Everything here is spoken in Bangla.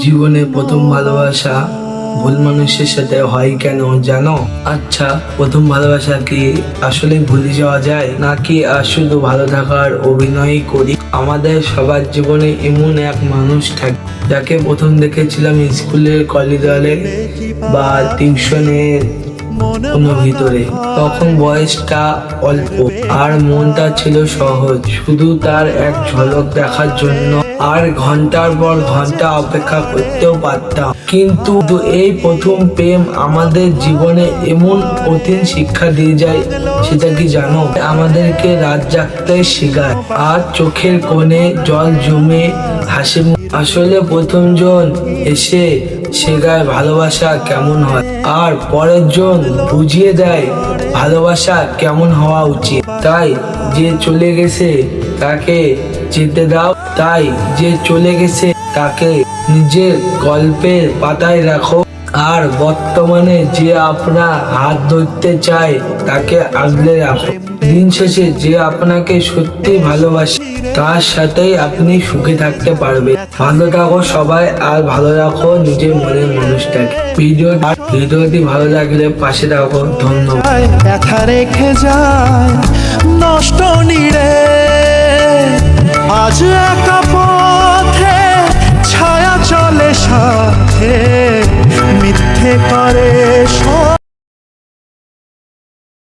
জীবনে প্রথম ভালোবাসা ভুল মানুষের সাথে হয় কেন জানো? আচ্ছা, প্রথম ভালোবাসা কি আসলে ভুলে যাওয়া যায়, নাকি আর শুধু ভালো থাকার অভিনয় করি? আমাদের সবার জীবনে এমন এক মানুষ থাকে যাকে প্রথম দেখেছিলাম স্কুলের করিডোরে বা টিউশনের কোনো ভিতরে। তখন বয়সটা অল্প আর মনটা ছিল সহজ, শুধু তার এক ঝলক দেখার জন্য আর ঘন্টার পর ঘন্টা অপেক্ষা করতেও পারতাম। কিন্তু এই প্রথম প্রেম আমাদের জীবনে এমন কঠিন শিক্ষা দিয়ে যায়, সেটা কি জানো? আমাদেরকে রাত জাগতে শেখায় আর চোখের কোণে জল জমে হাসি। আসলে প্রথম জন এসে শেখায় ভালোবাসা কেমন হয়, আর পরের জন বুঝিয়ে দেয় ভালোবাসা কেমন হওয়া উচিত। তাই যে চলে গেছে তাকে যেতে দাও, তাই যে চলে গেছে তাকে নিজের গল্পের পাতায় রাখো, আর বর্তমানে যে আপনার হাত ধরতে চায় তাকে আগলে রাখো। দিন শেষে যে আপনাকে সত্যি ভালোবাসে তার সাথেই আপনি সুখে থাকতে পারবেন। ভালো থাকো সবাই, আর ভালো রাখো নিজের মনের মানুষটাকে। ভিডিওটি ভালো লাগলে পাশে থাকো। ধন্যবাদ। ব্যথা রেখে যায় নষ্ট নিড়ে, আজ একা পথে ছায়া চলে সাথে, মিথ্যে করে